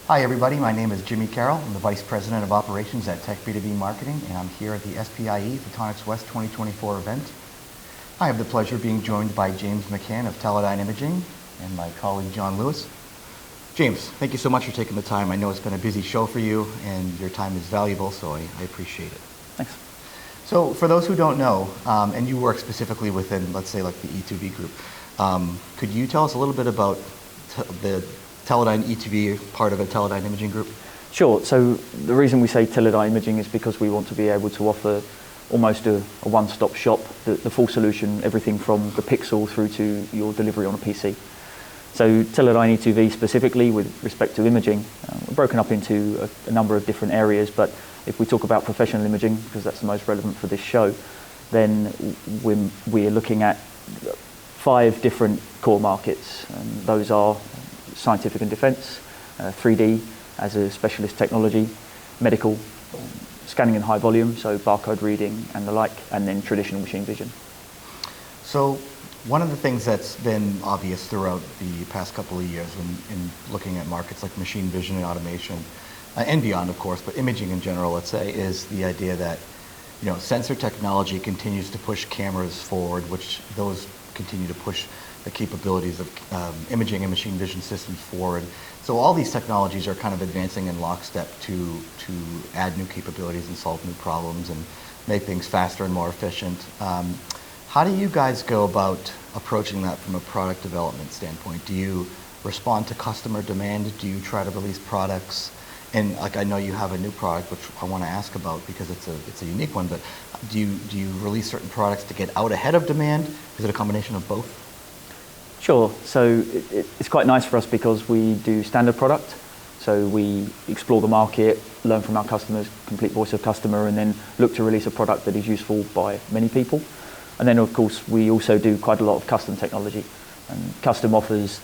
Hi everybody, my name is Jimmy Carroll. I'm the Vice President of Operations at Tech B2B Marketing, and I'm here at the SPIE Photonics West 2024 event. I have the pleasure of being joined by James McCann of Teledyne Imaging and my colleague John Lewis. James, thank you so much for taking the time. I know it's been a busy show for you and your time is valuable, so I appreciate it. Thanks. So for those who don't know, and you work specifically within, let's say, like the E2V group, could you tell us a little bit about the Teledyne E2V part of a Teledyne Imaging group? Sure. So the reason we say Teledyne Imaging is because we want to be able to offer almost a one-stop shop, the full solution, everything from the pixel through to your delivery on a PC. So Teledyne E2V specifically with respect to imaging, we're broken up into a number of different areas, but if we talk about professional imaging, because that's the most relevant for this show, then we're looking at 5 different core markets. Those are scientific and defense, 3D as a specialist technology, medical, scanning in high volume, so barcode reading and the like, and then traditional machine vision. So one of the things that's been obvious throughout the past couple of years in looking at markets like machine vision and automation, and beyond of course, but imaging in general, let's say, is the idea that sensor technology continues to push cameras forward, which those continue to push the capabilities of imaging and machine vision systems forward. So all these technologies are kind of advancing in lockstep to add new capabilities and solve new problems and make things faster and more efficient. How do you guys go about approaching that from a product development standpoint? Do you respond to customer demand? Do you try to release products? And like I know you have a new product which I want to ask about because it's a unique one, but do you release certain products to get out ahead of demand? Is it a combination of both? Sure. So it's quite nice for us because we do standard product. So we explore the market, learn from our customers, complete voice of customer, and then look to release a product that is useful by many people. And then of course we also do quite a lot of custom technology. And custom offers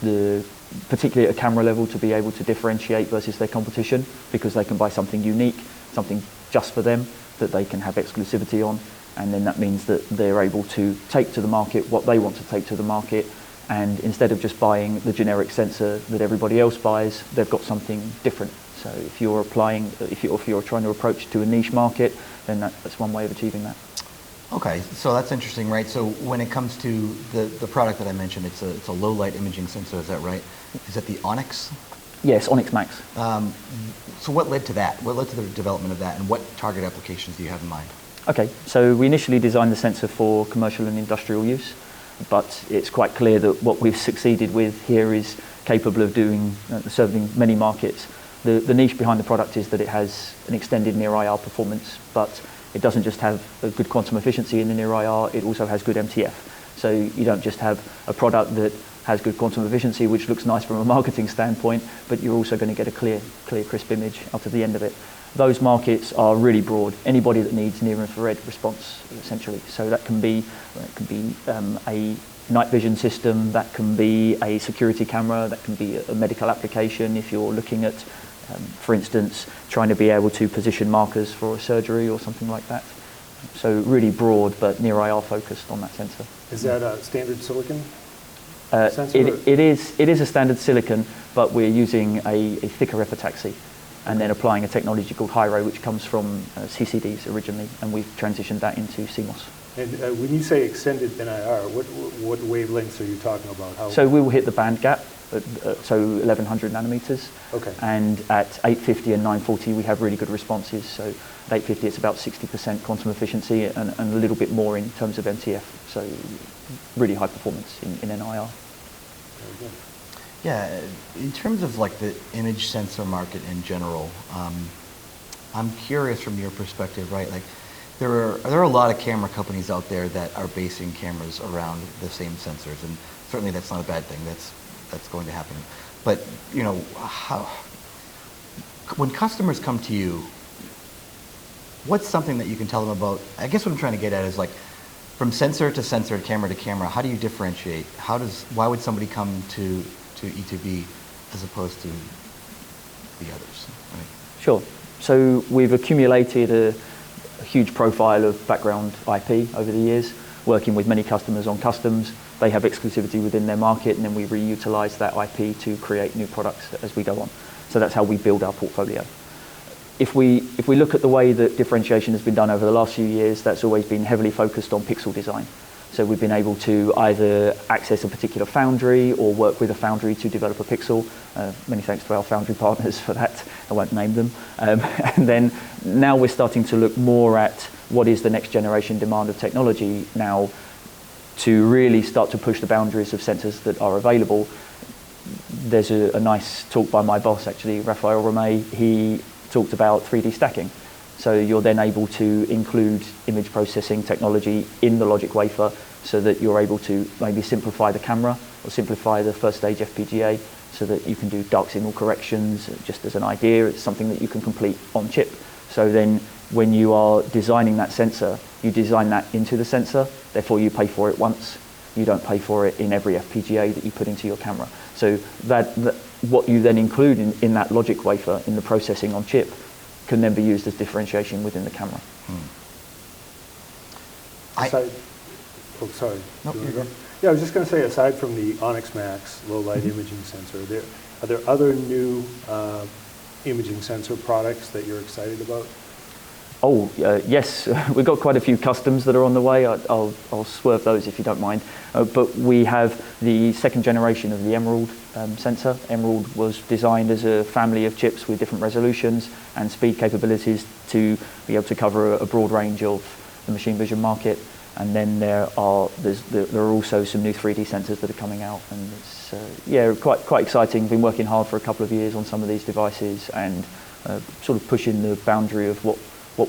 particularly at a camera level, to be able to differentiate versus their competition, because they can buy something unique, something just for them that they can have exclusivity on, and then that means that they're able to take to the market what they want to take to the market, and instead of just buying the generic sensor that everybody else buys, they've got something different. So if you're trying to approach to a niche market, then that's one way of achieving that. Okay, so that's interesting, right? So when it comes to the product that I mentioned, it's a low light imaging sensor, is that right? Is that the Onyx? Yes, Onyx Max. So what led to that? What led to the development of that, and what target applications do you have in mind? Okay, so we initially designed the sensor for commercial and industrial use, but it's quite clear that what we've succeeded with here is capable of serving many markets. The niche behind the product is that it has an extended near IR performance, but it doesn't just have a good quantum efficiency in the near IR, it also has good MTF. So you don't just have a product that has good quantum efficiency, which looks nice from a marketing standpoint, but you're also going to get a clear, crisp image out of the end of it. Those markets are really broad. Anybody that needs near infrared response, essentially. So that can be a night vision system, that can be a security camera, that can be a medical application if you're looking at, for instance, trying to be able to position markers for a surgery or something like that. So really broad, but near IR focused on that sensor. Is that a standard silicon sensor? It is a standard silicon, but we're using a thicker epitaxy, and then applying a technology called Hyro, which comes from CCDs originally, and we've transitioned that into CMOS. And when you say extended NIR, what wavelengths are you talking about? So we will hit the band gap, so 1100 nanometers. Okay. And at 850 and 940 we have really good responses. So at 850 it's about 60% quantum efficiency and a little bit more in terms of MTF. So really high performance in NIR. Very good. Yeah, in terms of like the image sensor market in general, I'm curious from your perspective, right? Like there are a lot of camera companies out there that are basing cameras around the same sensors, and certainly that's not a bad thing. That's going to happen. But when customers come to you, what's something that you can tell them about? I guess what I'm trying to get at is like from sensor to sensor, camera to camera, how do you differentiate? Why would somebody come to E2V as opposed to the others? Right? Sure. So we've accumulated a huge profile of background IP over the years, working with many customers on customs. They have exclusivity within their market, and then we reutilize that IP to create new products as we go on. So that's how we build our portfolio. If we look at the way that differentiation has been done over the last few years, that's always been heavily focused on pixel design. So we've been able to either access a particular foundry or work with a foundry to develop a pixel. Many thanks to our foundry partners for that. I won't name them. And then now we're starting to look more at what is the next generation demand of technology now to really start to push the boundaries of sensors that are available. There's a nice talk by my boss, actually, Raphael Romay. He talked about 3D stacking. So you're then able to include image processing technology in the logic wafer so that you're able to maybe simplify the camera or simplify the first stage FPGA so that you can do dark signal corrections. Just as an idea, it's something that you can complete on chip. So then when you are designing that sensor, you design that into the sensor, therefore you pay for it once. You don't pay for it in every FPGA that you put into your camera. So that what you then include in that logic wafer, in the processing on chip, can then be used as differentiation within the camera. Sorry. No, you're good. Yeah, I was just going to say, aside from the Onyx Max low light imaging sensor, are there other new imaging sensor products that you're excited about? Oh, yes, we've got quite a few customs that are on the way. I'll swerve those if you don't mind. But we have the second generation of the Emerald sensor. Emerald was designed as a family of chips with different resolutions and speed capabilities to be able to cover a broad range of the machine vision market. And then there are also some new 3D sensors that are coming out, and it's quite exciting. Been working hard for a couple of years on some of these devices and sort of pushing the boundary of what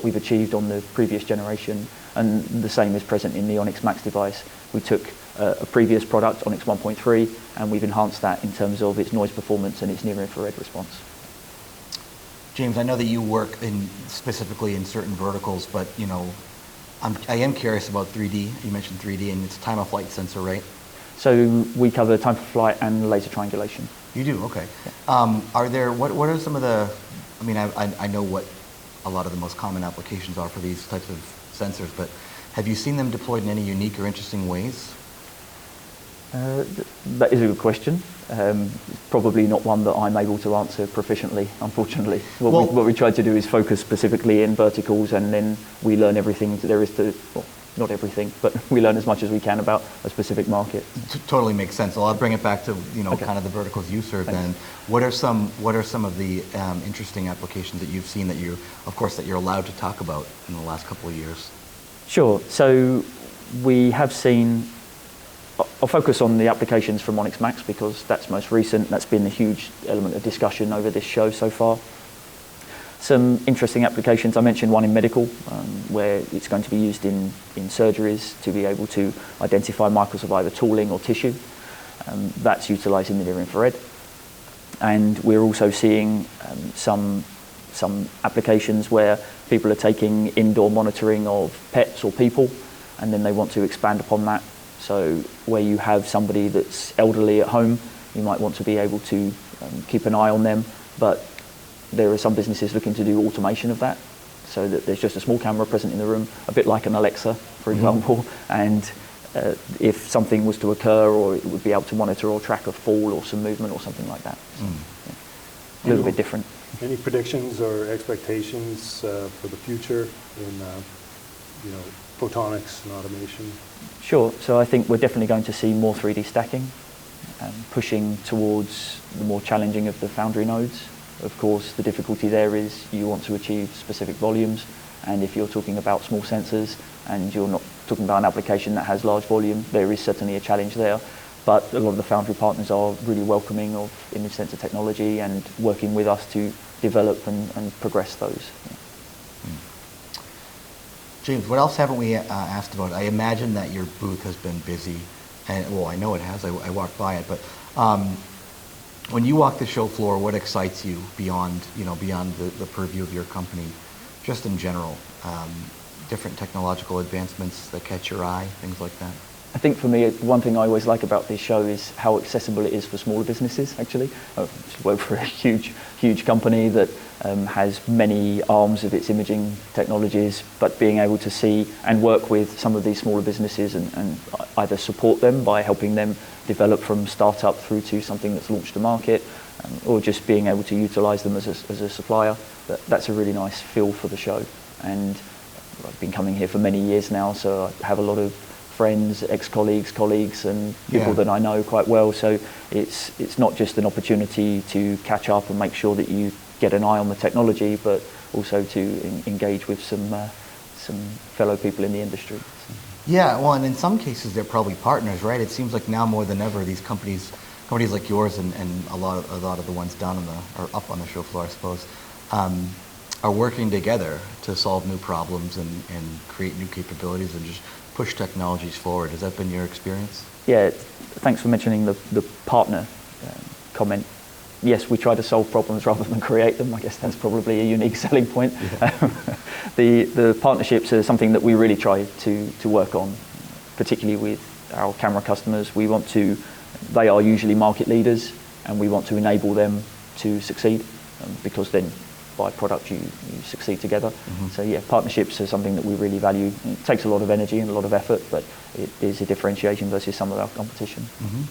we've achieved on the previous generation, and the same is present in the Onyx Max device. We took a previous product, Onyx 1.3, and we've enhanced that in terms of its noise performance and its near-infrared response. James, I know that you work specifically in certain verticals, but I am curious about 3D. You mentioned 3D, and it's time of flight sensor, right? So we cover time for flight and laser triangulation. You do, okay. Yeah. What are some of the? I mean, I know what a lot of the most common applications are for these types of sensors, but have you seen them deployed in any unique or interesting ways? That is a good question. Probably not one that I'm able to answer proficiently, unfortunately. What we try to do is focus specifically in verticals, and then we learn everything there is to, well, not everything, but we learn as much as we can about a specific market. Totally makes sense. Well, I'll bring it back to Okay. kind of the verticals you serve. Thanks. Then, what are some of the interesting applications that you've seen that you're allowed to talk about in the last couple of years? Sure. So we have seen. I'll focus on the applications from Onyx Max because that's most recent. That's been a huge element of discussion over this show so far. Some interesting applications. I mentioned one in medical, where it's going to be used in surgeries to be able to identify markers of either tooling or tissue. That's utilising the near-infrared. And we're also seeing some applications where people are taking indoor monitoring of pets or people, and then they want to expand upon that. So where you have somebody that's elderly at home, you might want to be able to keep an eye on them, but there are some businesses looking to do automation of that, so that there's just a small camera present in the room, a bit like an Alexa, for example, and if something was to occur, or it would be able to monitor or track a fall or some movement or something like that. So, yeah, a little bit different. Any predictions or expectations for the future in photonics and automation? Sure. So I think we're definitely going to see more 3D stacking, pushing towards the more challenging of the foundry nodes. Of course, the difficulty there is you want to achieve specific volumes, and if you're talking about small sensors and you're not talking about an application that has large volume, there is certainly a challenge there. But a lot of the foundry partners are really welcoming of image sensor technology and working with us to develop and progress those. Yeah. James, what else haven't we asked about? I imagine that your booth has been busy, and well, I know it has. I walked by it, but when you walk the show floor, what excites you beyond the purview of your company, just in general? Different technological advancements that catch your eye, things like that. I think for me, one thing I always like about this show is how accessible it is for smaller businesses, actually. I work for a huge company that has many arms of its imaging technologies, but being able to see and work with some of these smaller businesses and either support them by helping them develop from startup through to something that's launched to market, or just being able to utilise them as a supplier. That's a really nice feel for the show. And I've been coming here for many years now, so I have a lot of friends, ex-colleagues, colleagues, and people that I know quite well. So it's not just an opportunity to catch up and make sure that you get an eye on the technology, but also to engage with some fellow people in the industry. Yeah, well, and in some cases they're probably partners, right? It seems like now more than ever these companies like yours and a lot of the ones down or up on the show floor, I suppose, are working together to solve new problems and create new capabilities and just push technologies forward. Has that been your experience? Yeah, thanks for mentioning the partner comment. Yes, we try to solve problems rather than create them. I guess that's probably a unique selling point. Yeah. The partnerships are something that we really try to work on, particularly with our camera customers. They are usually market leaders, and we want to enable them to succeed, because then by product you succeed together. Mm-hmm. So yeah, partnerships are something that we really value. It takes a lot of energy and a lot of effort, but it is a differentiation versus some of our competition. Mm-hmm.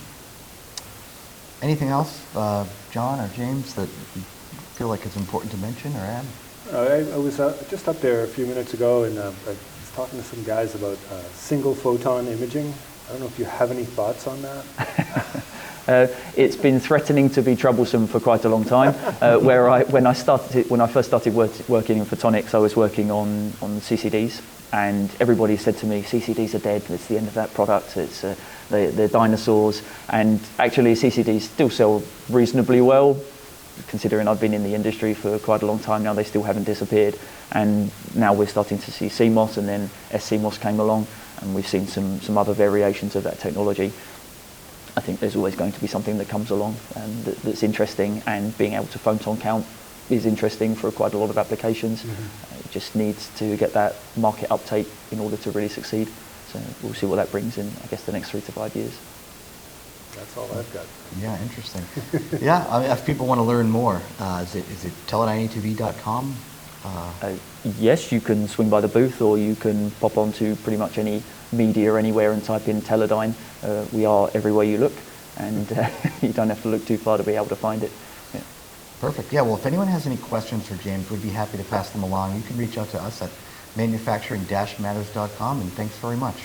Anything else, John or James, that you feel like it's important to mention or add? I was just up there a few minutes ago, and I was talking to some guys about single photon imaging. I don't know if you have any thoughts on that. It's been threatening to be troublesome for quite a long time. When I first started working in photonics, I was working on CCDs, and everybody said to me, CCDs are dead. It's the end of that product. They're dinosaurs. And actually, CCDs still sell reasonably well, considering I've been in the industry for quite a long time now. They still haven't disappeared. And now we're starting to see CMOS, and then SCMOS came along, and we've seen some other variations of that technology. I think there's always going to be something that comes along that's interesting, and being able to photon count is interesting for quite a lot of applications. Mm-hmm. It just needs to get that market uptake in order to really succeed. So we'll see what that brings in, I guess, the next 3 to 5 years. That's all I've got. Yeah, interesting. Yeah, I mean, if people want to learn more, is it teledyneatv.com? Yes, you can swing by the booth, or you can pop onto pretty much any media anywhere and type in Teledyne. We are everywhere you look, and you don't have to look too far to be able to find it. Yeah. Perfect. Yeah, well, if anyone has any questions for James, we'd be happy to pass them along. You can reach out to us at manufacturing-matters.com, and thanks very much.